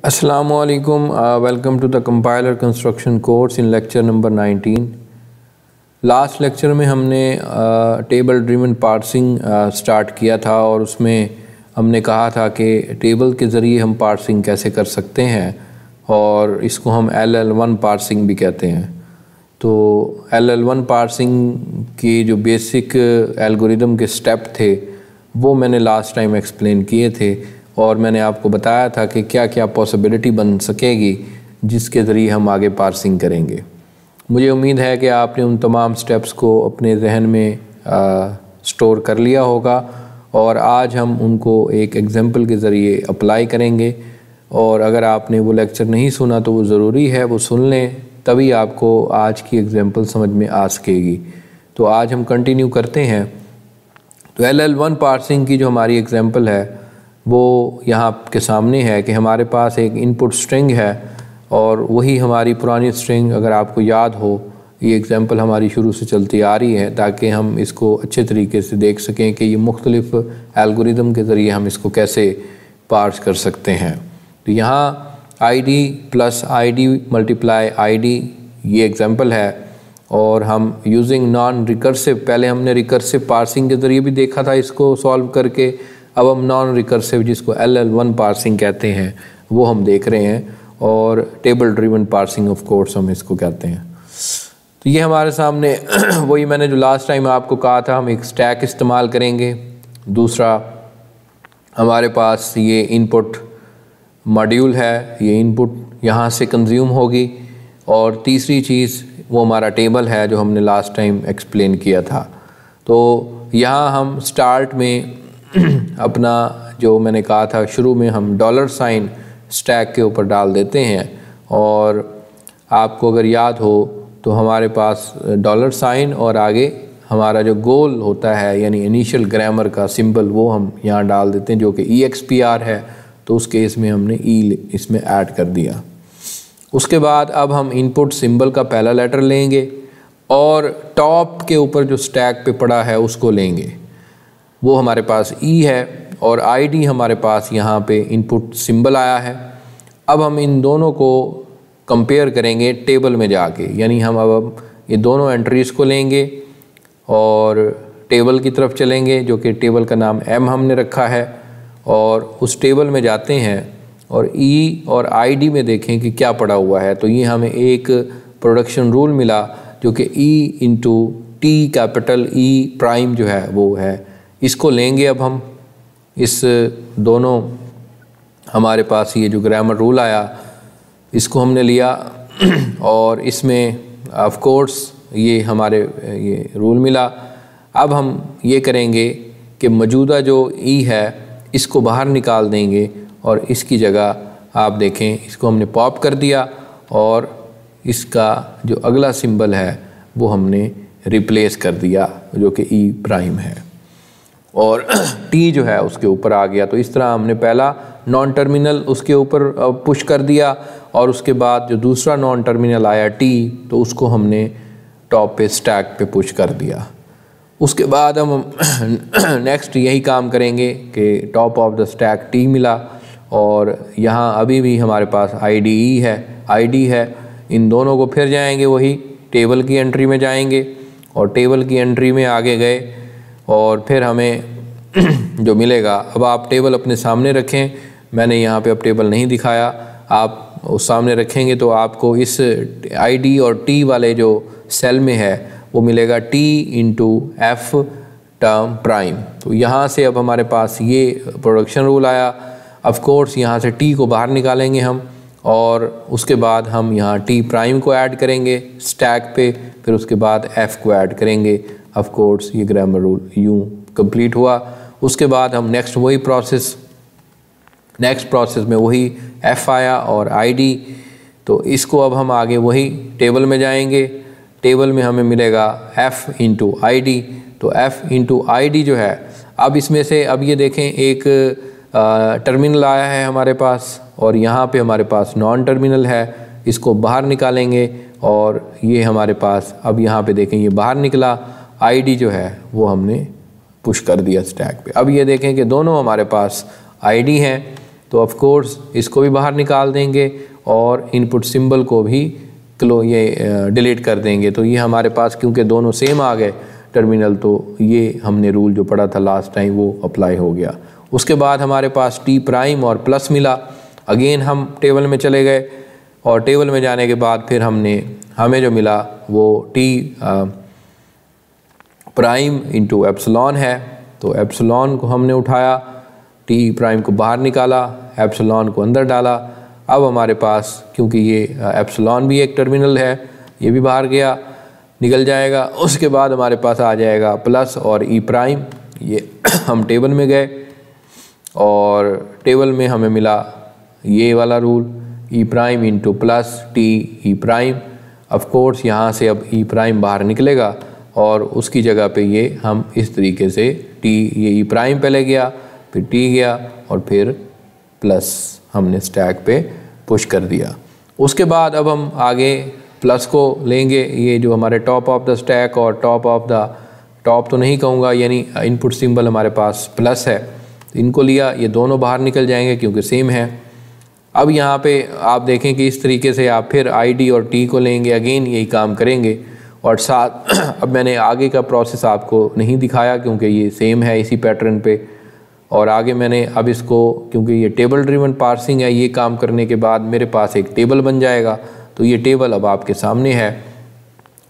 Assalamualaikum. Welcome to the compiler construction course in lecture number 19. Last lecture में हमने table driven parsing start किया था और उसमें हमने कहा था कि टेबल के ज़रिए हम पार्सिंग कैसे कर सकते हैं और इसको हम LL1 पार्सिंग भी कहते हैं। तो LL1 पार्सिंग की जो बेसिक एल्गोरिदम के स्टेप थे वो मैंने लास्ट टाइम एक्सप्लेन किए थे और मैंने आपको बताया था कि क्या क्या पॉसिबिलिटी बन सकेगी जिसके ज़रिए हम आगे पार्सिंग करेंगे। मुझे उम्मीद है कि आपने उन तमाम स्टेप्स को अपने जहन में स्टोर कर लिया होगा और आज हम उनको एक एग्जांपल के ज़रिए अप्लाई करेंगे। और अगर आपने वो लेक्चर नहीं सुना तो वो ज़रूरी है वो सुन लें, तभी आपको आज की एग्जांपल समझ में आ सकेगी। तो आज हम कंटिन्यू करते हैं। तो LL1 पार्सिंग की जो हमारी एग्जांपल है वो यहाँ आपके सामने है कि हमारे पास एक इनपुट स्ट्रिंग है और वही हमारी पुरानी स्ट्रिंग, अगर आपको याद हो, ये एग्जांपल हमारी शुरू से चलती आ रही है ताकि हम इसको अच्छे तरीके से देख सकें कि ये मुख्तलिफ एल्गोरिदम के ज़रिए हम इसको कैसे पार्स कर सकते हैं। तो यहाँ ID plus ID multiply ID ये एग्जांपल है और हम यूजिंग नॉन रिकर्सिव, पहले हमने रिकर्सिव पार्सिंग के ज़रिए भी देखा था इसको सॉल्व करके, अब हम नॉन रिकर्सिव जिसको LL1 पार्सिंग कहते हैं वो हम देख रहे हैं और table driven parsing of course हम इसको कहते हैं। तो ये हमारे सामने वही मैंने जो लास्ट टाइम आपको कहा था, हम एक स्टैक इस्तेमाल करेंगे। दूसरा हमारे पास ये इनपुट मॉड्यूल है, ये इनपुट यहाँ से कंज्यूम होगी और तीसरी चीज़ वो हमारा टेबल है जो हमने लास्ट टाइम एक्सप्लेन किया था। तो यहाँ हम स्टार्ट में अपना जो मैंने कहा था शुरू में हम डॉलर साइन स्टैक के ऊपर डाल देते हैं और आपको अगर याद हो तो हमारे पास डॉलर साइन और आगे हमारा जो गोल होता है यानी इनिशियल ग्रामर का सिंबल वो हम यहाँ डाल देते हैं जो कि EXPR है। तो उस केस में हमने E इसमें ऐड कर दिया। उसके बाद अब हम इनपुट सिंबल का पहला लेटर लेंगे और टॉप के ऊपर जो स्टैक पे पड़ा है उसको लेंगे, वो हमारे पास E है और ID हमारे पास यहाँ पे इनपुट सिंबल आया है। अब हम इन दोनों को कंपेयर करेंगे टेबल में जाके, यानी हम अब ये दोनों एंट्रीज़ को लेंगे और टेबल की तरफ चलेंगे जो कि टेबल का नाम M हमने रखा है और उस टेबल में जाते हैं और E और ID में देखें कि क्या पड़ा हुआ है। तो ये हमें एक प्रोडक्शन रूल मिला जो कि E into T capital E prime जो है वो है, इसको लेंगे। अब हम इस दोनों हमारे पास ये जो ग्रामर रूल आया इसको हमने लिया और इसमें ऑफ कोर्स ये हमारे ये रूल मिला। अब हम ये करेंगे कि मौजूदा जो E है इसको बाहर निकाल देंगे और इसकी जगह आप देखें इसको हमने पॉप कर दिया और इसका जो अगला सिंबल है वो हमने रिप्लेस कर दिया जो कि E प्राइम है और T जो है उसके ऊपर आ गया। तो इस तरह हमने पहला नॉन टर्मिनल उसके ऊपर पुश कर दिया और उसके बाद जो दूसरा नॉन टर्मिनल आया T तो उसको हमने टॉप पे स्टैक पे पुश कर दिया। उसके बाद हम नेक्स्ट यही काम करेंगे कि top of the stack T मिला और यहाँ अभी भी हमारे पास ID है। इन दोनों को फिर जाएंगे वही टेबल की एंट्री में जाएंगे और टेबल की एंट्री में आगे गए और फिर हमें जो मिलेगा, अब आप टेबल अपने सामने रखें, मैंने यहाँ पे अब टेबल नहीं दिखाया, आप उस सामने रखेंगे तो आपको इस ID और T वाले जो सेल में है वो मिलेगा T into F term prime. तो यहाँ से अब हमारे पास ये प्रोडक्शन रूल आया। ऑफ कोर्स यहाँ से T को बाहर निकालेंगे हम और उसके बाद हम यहाँ T प्राइम को ऐड करेंगे स्टैक पे, फिर उसके बाद F को ऐड करेंगे। ऑफ कोर्स ये ग्रामर रूल यूँ कंप्लीट हुआ। उसके बाद हम नेक्स्ट प्रोसेस में वही F आया और ID, तो इसको अब हम आगे वही टेबल में जाएंगे। टेबल में हमें मिलेगा F इंटू ID। तो F इंटू ID जो है, अब इसमें से अब ये देखें एक टर्मिनल आया है हमारे पास और यहाँ पे हमारे पास नॉन टर्मिनल है, इसको बाहर निकालेंगे और ये हमारे पास अब यहाँ पे देखें ये बाहर निकला। ID जो है वो हमने पुश कर दिया स्टैक पे। अब ये देखें कि दोनों हमारे पास ID हैं तो ऑफ कोर्स इसको भी बाहर निकाल देंगे और इनपुट सिंबल को भी ये डिलीट कर देंगे। तो ये हमारे पास क्योंकि दोनों सेम आ गए टर्मिनल, तो ये हमने रूल जो पढ़ा था लास्ट टाइम वो अप्लाई हो गया। उसके बाद हमारे पास टी प्राइम और प्लस मिला। अगेन हम टेबल में चले गए और टेबल में जाने के बाद फिर हमें जो मिला वो टी प्राइम इंटू एप्सिलॉन है। तो एप्सिलॉन को हमने उठाया, टी प्राइम को बाहर निकाला, एप्सिलॉन को अंदर डाला। अब हमारे पास क्योंकि ये एप्सिलॉन भी एक टर्मिनल है, ये भी बाहर गया, निकल जाएगा। उसके बाद हमारे पास आ जाएगा प्लस और ई प्राइम। ये हम टेबल में गए और टेबल में हमें मिला ये वाला rule, E prime into plus T E prime. Of course यहाँ से अब ई प्राइम बाहर निकलेगा और उसकी जगह पे ये हम इस तरीके से टी, ये ई प्राइम पहले गया, फिर टी गया और फिर प्लस हमने स्टैक पे पुश कर दिया। उसके बाद अब हम आगे प्लस को लेंगे, ये जो हमारे टॉप ऑफ द स्टैक और टॉप तो नहीं कहूँगा, यानी इनपुट सिंबल हमारे पास प्लस है, इनको लिया, ये दोनों बाहर निकल जाएंगे क्योंकि सेम है। अब यहाँ पे आप देखें कि इस तरीके से आप फिर ID और T को लेंगे, अगेन यही काम करेंगे। और साथ अब मैंने आगे का प्रोसेस आपको नहीं दिखाया क्योंकि ये सेम है इसी पैटर्न पे। और आगे मैंने अब इसको, क्योंकि ये टेबल ड्रिवन पार्सिंग है, ये काम करने के बाद मेरे पास एक टेबल बन जाएगा। तो ये टेबल अब आपके सामने है।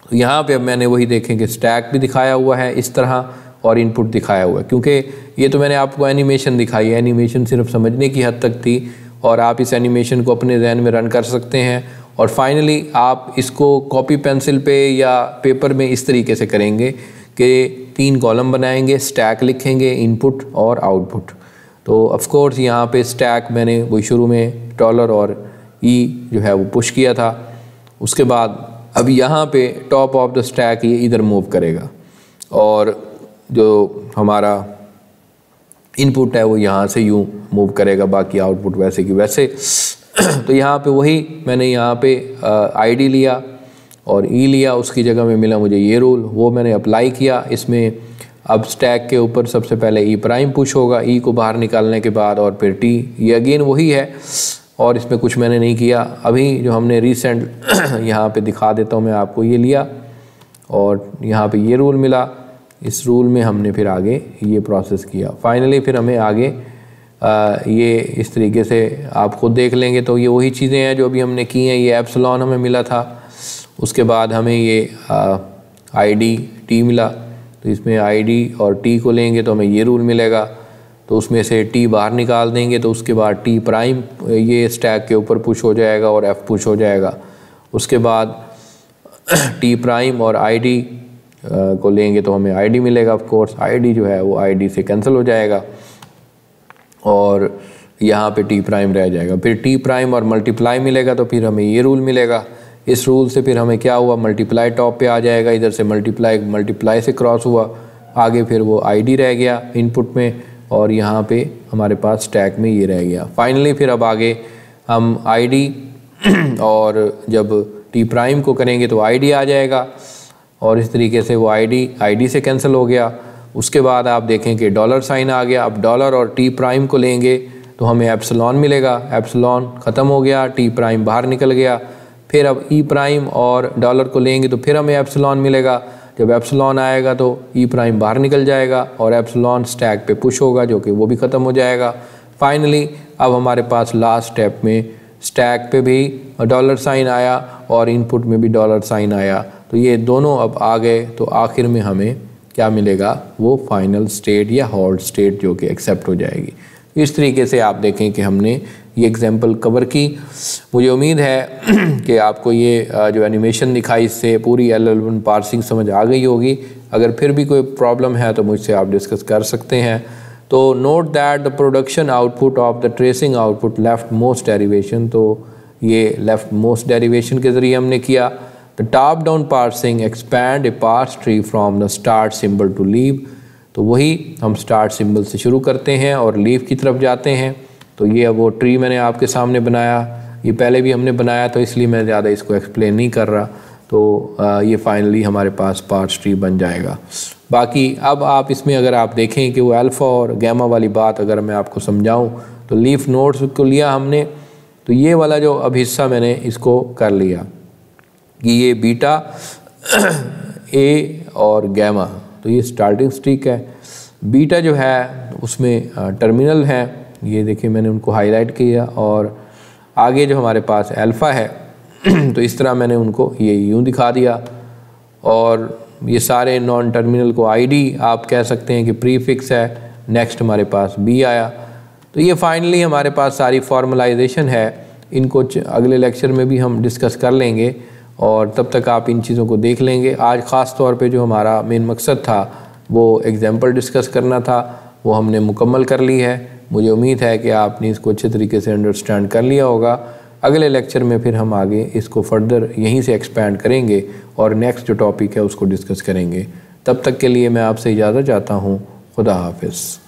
तो यहाँ पे अब मैंने वही देखें कि स्टैक भी दिखाया हुआ है इस तरह और इनपुट दिखाया हुआ है, क्योंकि ये तो मैंने आपको एनिमेशन दिखाई है, एनिमेशन सिर्फ समझने की हद तक थी और आप इस एनिमेशन को अपने जहन में रन कर सकते हैं। और फाइनली आप इसको कॉपी पेंसिल पे या पेपर में इस तरीके से करेंगे कि 3 कॉलम बनाएंगे, स्टैक लिखेंगे, इनपुट और आउटपुट। तो ऑफ कोर्स यहाँ पे स्टैक मैंने वही शुरू में डॉलर और ई जो है वो पुश किया था। उसके बाद अब यहाँ पे टॉप ऑफ द स्टैक ये इधर मूव करेगा और जो हमारा इनपुट है वो यहाँ से यूँ मूव करेगा, बाकी आउटपुट वैसे की वैसे। तो यहाँ पे वही मैंने यहाँ पे ID लिया और ई लिया, उसकी जगह में मिला मुझे ये रूल, वो मैंने अप्लाई किया। इसमें अब स्टैक के ऊपर सबसे पहले ई प्राइम पुश होगा, ई को बाहर निकालने के बाद, और फिर टी, ये अगेन वही है और इसमें कुछ मैंने नहीं किया। अभी जो हमने रिसेंट यहाँ पे दिखा देता हूँ मैं आपको, ये लिया और यहाँ पे ये रूल मिला, इस रूल में हमने फिर आगे ये प्रोसेस किया। फाइनली फिर हमें आगे ये इस तरीके से आप खुद देख लेंगे। तो ये वही चीज़ें हैं जो अभी हमने की हैं। ये एप्सिलॉन हमें मिला था, उसके बाद हमें ये ID T मिला, तो इसमें ID और T को लेंगे तो हमें ये रूल मिलेगा। तो उसमें से T बाहर निकाल देंगे तो उसके बाद T प्राइम ये स्टैक के ऊपर पुश हो जाएगा और F पुश हो जाएगा। उसके बाद T प्राइम और ID को लेंगे तो हमें ID मिलेगा। ऑफ कोर्स ID जो है वो ID से कैंसिल हो जाएगा और यहाँ पे T प्राइम रह जाएगा। फिर T प्राइम और मल्टीप्लाई मिलेगा तो फिर हमें ये रूल मिलेगा। इस रूल से फिर हमें क्या हुआ, मल्टीप्लाई टॉप पे आ जाएगा, इधर से मल्टीप्लाई से क्रॉस हुआ, आगे फिर वो ID रह गया इनपुट में और यहाँ पे हमारे पास स्टैक में ये रह गया। फाइनली फिर अब आगे हम ID और जब T प्राइम को करेंगे तो ID आ जाएगा और इस तरीके से वो ID से कैंसिल हो गया। उसके बाद आप देखें कि डॉलर साइन आ गया। अब डॉलर और T प्राइम को लेंगे तो हमें एप्सिलॉन मिलेगा, एप्सिलॉन ख़त्म हो गया, T प्राइम बाहर निकल गया। फिर अब E प्राइम और डॉलर को लेंगे तो फिर हमें एप्सिलॉन मिलेगा। जब एप्सिलॉन आएगा तो E प्राइम बाहर निकल जाएगा और एप्सिलॉन स्टैक पे पुश होगा जो कि वो भी ख़त्म हो जाएगा। फाइनली अब हमारे पास लास्ट स्टेप में स्टैक पे भी डॉलर साइन आया और इनपुट में भी डॉलर साइन आया। तो ये दोनों अब आ गए तो आखिर में हमें क्या मिलेगा, वो फाइनल स्टेट या होल्ड स्टेट जो कि एक्सेप्ट हो जाएगी। इस तरीके से आप देखें कि हमने ये एग्जांपल कवर की। मुझे उम्मीद है कि आपको ये जो एनिमेशन दिखाई इससे पूरी LL1 पार्सिंग समझ आ गई होगी। अगर फिर भी कोई प्रॉब्लम है तो मुझसे आप डिस्कस कर सकते हैं। तो note that the production output of the tracing output leftmost derivation, तो ये लेफ्ट मोस्ट डेरिवेशन के ज़रिए हमने किया। The top down parsing expand a parse tree from the start symbol to leave, तो वही हम स्टार्ट सिंबल से शुरू करते हैं और लीव की तरफ जाते हैं। तो ये वो ट्री मैंने आपके सामने बनाया, ये पहले भी हमने बनाया तो इसलिए मैं ज़्यादा इसको एक्सप्लेन नहीं कर रहा। तो ये फाइनली हमारे पास पार्स ट्री बन जाएगा। बाकी अब आप इसमें अगर आप देखें कि वो अल्फ़ा और गैमा वाली बात अगर मैं आपको समझाऊं तो लीफ नोड्स को लिया हमने, तो ये वाला जो अब हिस्सा मैंने इसको कर लिया कि ये बीटा ए और गैमा, तो ये स्टार्टिंग स्ट्रिक है। बीटा जो है उसमें टर्मिनल है, ये देखिए मैंने उनको हाईलाइट किया, और आगे जो हमारे पास अल्फ़ा है तो इस तरह मैंने उनको ये यूँ दिखा दिया। और ये सारे नॉन टर्मिनल को आईडी आप कह सकते हैं कि प्रीफिक्स है। नेक्स्ट हमारे पास बी आया। तो ये फाइनली हमारे पास सारी फॉर्मलाइजेशन है। इनको अगले लेक्चर में भी हम डिस्कस कर लेंगे, और तब तक आप इन चीज़ों को देख लेंगे। आज ख़ास तौर पे जो हमारा मेन मकसद था वो एग्जाम्पल डिस्कस करना था, वो हमने मुकम्मल कर ली है। मुझे उम्मीद है कि आपने इसको अच्छे तरीके से अंडरस्टैंड कर लिया होगा। अगले लेक्चर में फिर हम आगे इसको फर्दर यहीं से एक्सपैंड करेंगे और नेक्स्ट जो टॉपिक है उसको डिस्कस करेंगे। तब तक के लिए मैं आपसे इजाज़त चाहता हूँ। खुदा हाफिज़।